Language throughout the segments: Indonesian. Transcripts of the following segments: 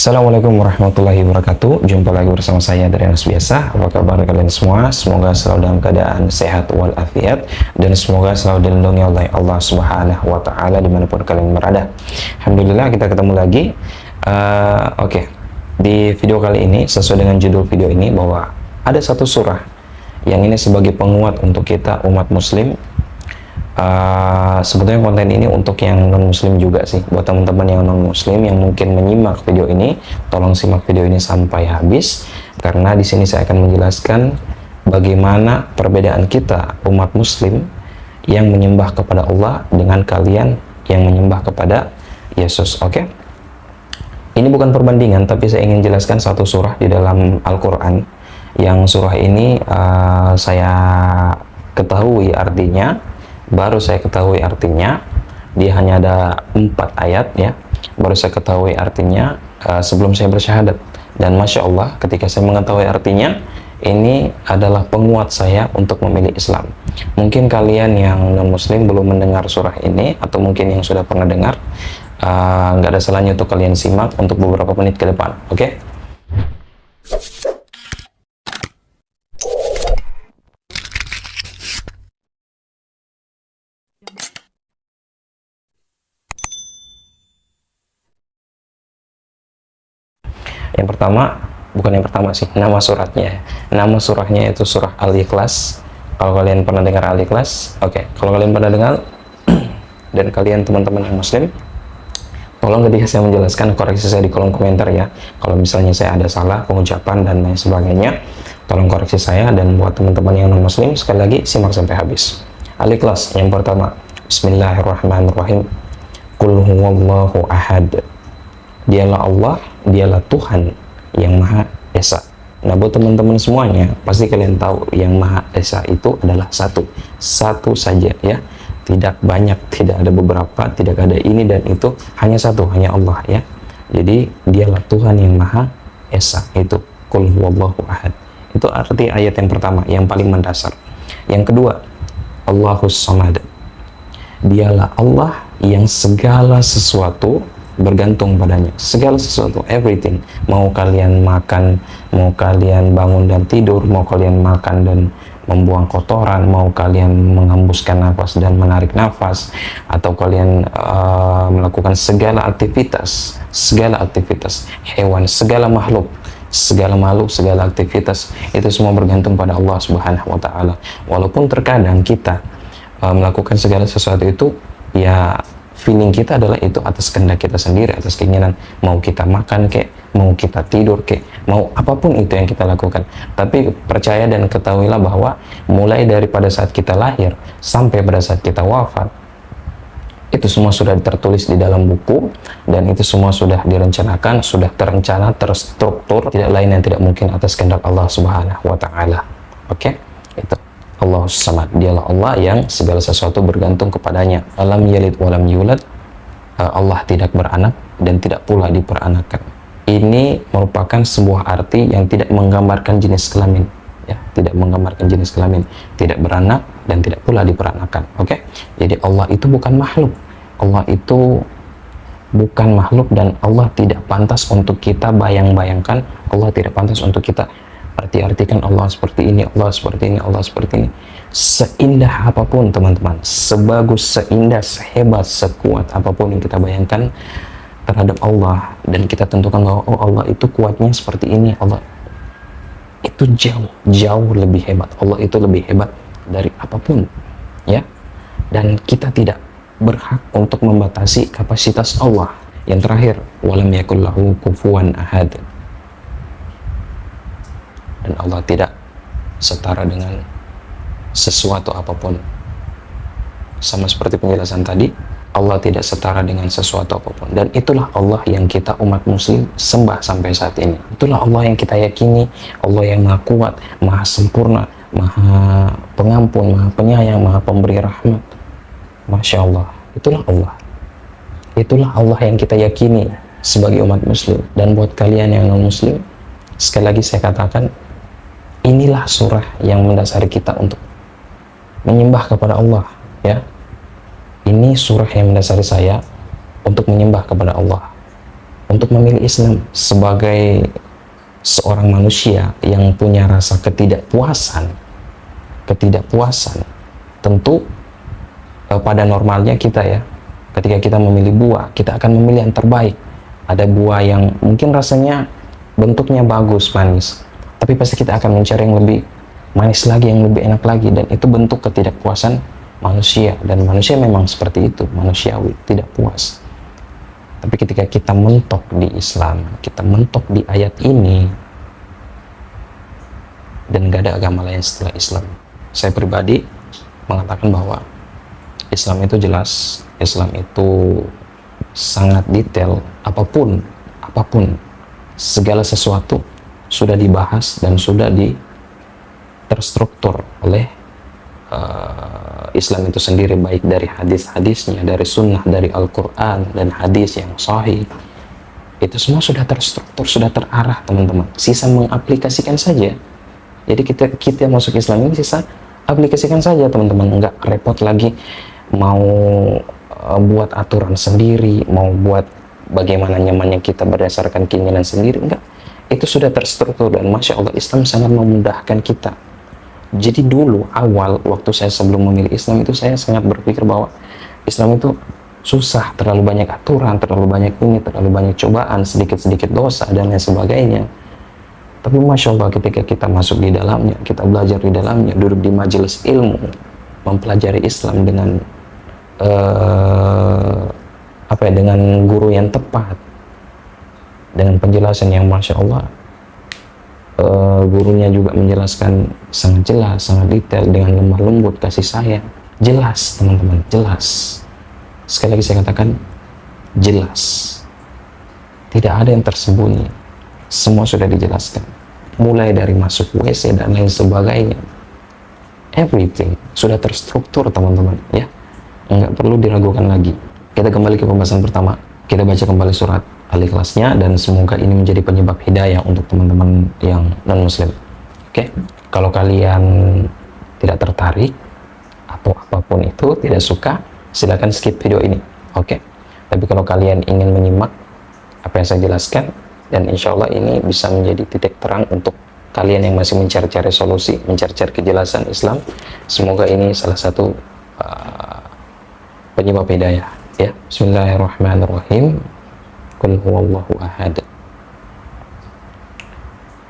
Assalamualaikum warahmatullahi wabarakatuh. Jumpa lagi bersama saya dari Anas Biasa. Apa kabar kalian semua? Semoga selalu dalam keadaan sehat walafiat dan semoga selalu dilindungi oleh Allah Subhanahu wa taala dimanapun kalian berada. Alhamdulillah kita ketemu lagi. Oke. Di video kali ini sesuai dengan judul video ini bahwa ada satu surah yang ini sebagai penguat untuk kita umat muslim. Sebetulnya konten ini untuk yang non muslim juga sih, buat teman-teman yang non muslim yang mungkin menyimak video ini, tolong simak video ini sampai habis karena di sini saya akan menjelaskan bagaimana perbedaan kita umat muslim yang menyembah kepada Allah dengan kalian yang menyembah kepada Yesus. Oke? Ini bukan perbandingan, tapi saya ingin jelaskan satu surah di dalam Al-Quran yang surah ini saya ketahui artinya. Baru saya ketahui artinya, dia hanya ada 4 ayat ya, baru saya ketahui artinya sebelum saya bersyahadat. Dan Masya Allah ketika saya mengetahui artinya, ini adalah penguat saya untuk memilih Islam. Mungkin kalian yang non muslim belum mendengar surah ini, atau mungkin yang sudah pernah dengar, nggak ada salahnya untuk kalian simak untuk beberapa menit ke depan. Oke? Yang pertama, bukan yang pertama sih, nama suratnya. Nama surahnya itu surah Al-Ikhlas. Kalau kalian pernah dengar Al-Ikhlas, oke. Kalau kalian pernah dengar dan kalian teman-teman yang muslim, tolong ketika saya menjelaskan koreksi saya di kolom komentar ya. Kalau misalnya saya ada salah pengucapan dan lain sebagainya, tolong koreksi saya. Dan buat teman-teman yang non muslim, sekali lagi simak sampai habis. Al-Ikhlas yang pertama, Bismillahirrahmanirrahim. Qul huwallahu ahad. Dialah Allah, dialah Tuhan yang Maha Esa. Nah, buat teman-teman semuanya, pasti kalian tahu yang Maha Esa itu adalah satu saja ya. Tidak banyak, tidak ada beberapa, tidak ada ini dan itu, hanya satu, hanya Allah ya. Jadi dialah Tuhan yang Maha Esa, itu Qul huwallahu ahad. Itu arti ayat yang pertama, yang paling mendasar. Yang kedua, Allahus Samad. Dialah Allah yang segala sesuatu bergantung padanya, segala sesuatu, everything. Mau kalian makan, mau kalian bangun dan tidur, mau kalian makan dan membuang kotoran, mau kalian menghembuskan nafas dan menarik nafas, atau kalian melakukan segala aktivitas, hewan, segala makhluk, segala aktivitas, itu semua bergantung pada Allah Subhanahu wa taala. Walaupun terkadang kita melakukan segala sesuatu itu ya, feeling kita adalah itu atas kehendak kita sendiri, atas keinginan, mau kita makan kek, mau kita tidur kek, mau apapun itu yang kita lakukan. Tapi percaya dan ketahuilah bahwa mulai daripada saat kita lahir sampai pada saat kita wafat, itu semua sudah tertulis di dalam buku, dan itu semua sudah direncanakan, sudah terencana, terstruktur, tidak lain yang tidak mungkin atas kehendak Allah Subhanahu wa taala. Oke? Itu Allahus Samad, dialah Allah yang segala sesuatu bergantung kepadanya. Alam yalid walam yulad, Allah tidak beranak dan tidak pula diperanakan. Ini merupakan sebuah arti yang tidak menggambarkan jenis kelamin ya, tidak menggambarkan jenis kelamin, tidak beranak dan tidak pula diperanakan. Oke? Jadi Allah itu bukan makhluk, Allah itu bukan makhluk, dan Allah tidak pantas untuk kita bayang-bayangkan, Allah tidak pantas untuk kita artikan Allah seperti ini, Allah seperti ini, Allah seperti ini. Seindah apapun teman-teman, sebagus, seindah, sehebat, sekuat apapun yang kita bayangkan terhadap Allah, dan kita tentukan bahwa oh Allah itu kuatnya seperti ini, Allah itu jauh lebih hebat, Allah itu lebih hebat dari apapun ya. Dan kita tidak berhak untuk membatasi kapasitas Allah. Yang terakhir, walam yakul lahu kufuwan ahad. Dan Allah tidak setara dengan sesuatu apapun. Sama seperti penjelasan tadi, Allah tidak setara dengan sesuatu apapun. Dan itulah Allah yang kita umat muslim sembah sampai saat ini. Itulah Allah yang kita yakini, Allah yang maha kuat, maha sempurna, maha pengampun, maha penyayang, maha pemberi rahmat. Masya Allah, itulah Allah. Itulah Allah yang kita yakini sebagai umat muslim. Dan buat kalian yang non muslim, sekali lagi saya katakan, inilah surah yang mendasari kita untuk menyembah kepada Allah ya. Ini surah yang mendasari saya untuk menyembah kepada Allah, untuk memilih Islam sebagai seorang manusia yang punya rasa ketidakpuasan, tentu pada normalnya kita ya, ketika kita memilih buah, kita akan memilih yang terbaik. Ada buah yang mungkin rasanya bentuknya bagus, manis, tapi pasti kita akan mencari yang lebih manis lagi, yang lebih enak lagi, dan itu bentuk ketidakpuasan manusia, dan manusia memang seperti itu, manusiawi, tidak puas. Tapi ketika kita mentok di Islam, kita mentok di ayat ini, dan gak ada agama lain setelah Islam, saya pribadi mengatakan bahwa Islam itu jelas, Islam itu sangat detail, apapun segala sesuatu sudah dibahas dan sudah terstruktur oleh Islam itu sendiri, baik dari hadis-hadisnya, dari sunnah, dari Al-Quran dan hadis yang sahih. Itu semua sudah terstruktur, sudah terarah, teman-teman. Sisa mengaplikasikan saja. Jadi kita masuk Islam ini sisa aplikasikan saja, teman-teman. Nggak repot lagi mau buat aturan sendiri, mau buat bagaimana nyamannya kita berdasarkan keinginan sendiri. Enggak. Itu sudah terstruktur, dan Masya Allah Islam sangat memudahkan kita. Jadi dulu awal waktu saya sebelum memilih Islam itu saya sangat berpikir bahwa Islam itu susah, terlalu banyak aturan, terlalu banyak ini, terlalu banyak cobaan, sedikit-sedikit dosa dan lain sebagainya. Tapi Masya Allah ketika kita masuk di dalamnya, kita belajar di dalamnya, duduk di majelis ilmu, mempelajari Islam dengan dengan guru yang tepat, dengan penjelasan yang Masya Allah, gurunya juga menjelaskan sangat jelas, sangat detail, dengan lemah lembut, kasih sayang, jelas, teman-teman, jelas. Sekali lagi saya katakan jelas, tidak ada yang tersembunyi, semua sudah dijelaskan, mulai dari masuk WC dan lain sebagainya, everything sudah terstruktur, teman-teman, ya, nggak perlu diragukan lagi. Kita kembali ke pembahasan pertama, kita baca kembali surat Al-Ikhlasnya, dan semoga ini menjadi penyebab hidayah untuk teman-teman yang non-muslim. Oke, kalau kalian tidak tertarik atau apapun itu, tidak suka, silakan skip video ini. Oke, tapi kalau kalian ingin menyimak apa yang saya jelaskan, dan insya Allah ini bisa menjadi titik terang untuk kalian yang masih mencari-cari solusi, mencari-cari kejelasan Islam, semoga ini salah satu penyebab hidayah, ya. Bismillahirrahmanirrahim. Qul huwallahu ahad.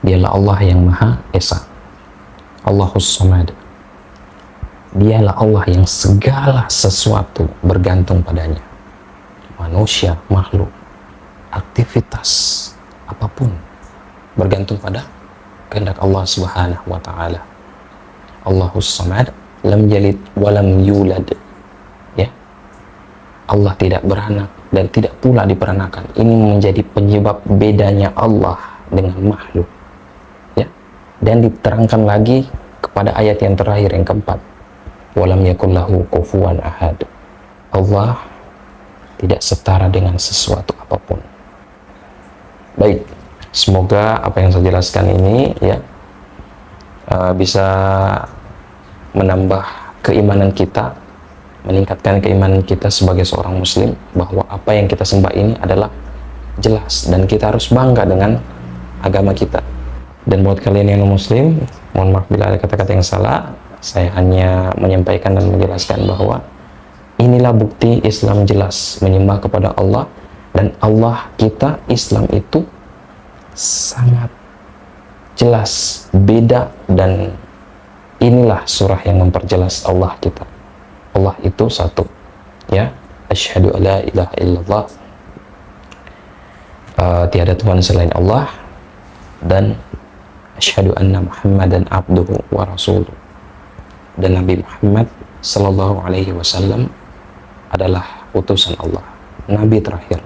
Dialah Allah yang Maha Esa, Allahus Samad. Dialah Allah yang segala sesuatu bergantung padanya, manusia, makhluk, aktivitas apapun bergantung pada kehendak Allah Subhanahu wa Ta'ala. Allahus Samad, lam yalid walam yulad, ya. Allah tidak beranak dan tidak pula diperanakan. Ini menjadi penyebab bedanya Allah dengan makhluk, ya. Dan diterangkan lagi kepada ayat yang terakhir, yang keempat, walam yakullahu kufuwan ahad. Allah tidak setara dengan sesuatu apapun. Baik, semoga apa yang saya jelaskan ini, ya, bisa menambah keimanan kita, meningkatkan keimanan kita sebagai seorang muslim, bahwa apa yang kita sembah ini adalah jelas, dan kita harus bangga dengan agama kita. Dan buat kalian yang non muslim, mohon maaf bila ada kata-kata yang salah. Saya hanya menyampaikan dan menjelaskan bahwa inilah bukti Islam jelas, menyembah kepada Allah, dan Allah kita, Islam itu sangat jelas, beda, dan inilah surah yang memperjelas Allah kita. Allah itu satu, ya. Asyhadu alla ilaha illallah, tiada Tuhan selain Allah, dan asyhadu anna Muhammadan abduhu wa rasuluh, dan Nabi Muhammad sallallahu alaihi wasallam adalah utusan Allah, nabi terakhir.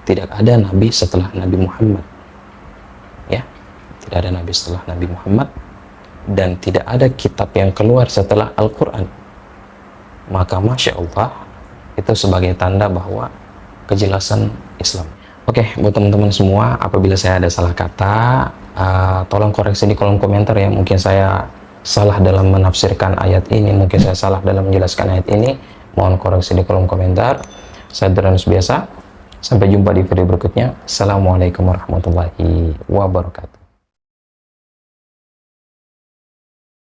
Tidak ada nabi setelah Nabi Muhammad, ya. Tidak ada nabi setelah Nabi Muhammad, dan tidak ada kitab yang keluar setelah Al-Quran. Maka Masya Allah, itu sebagai tanda bahwa kejelasan Islam. Oke, buat teman-teman semua, apabila saya ada salah kata, tolong koreksi di kolom komentar, ya. Mungkin saya salah dalam menafsirkan ayat ini, mungkin saya salah dalam menjelaskan ayat ini, mohon koreksi di kolom komentar. Saya Dranos biasa, Sampai jumpa di video berikutnya. Assalamualaikum warahmatullahi wabarakatuh.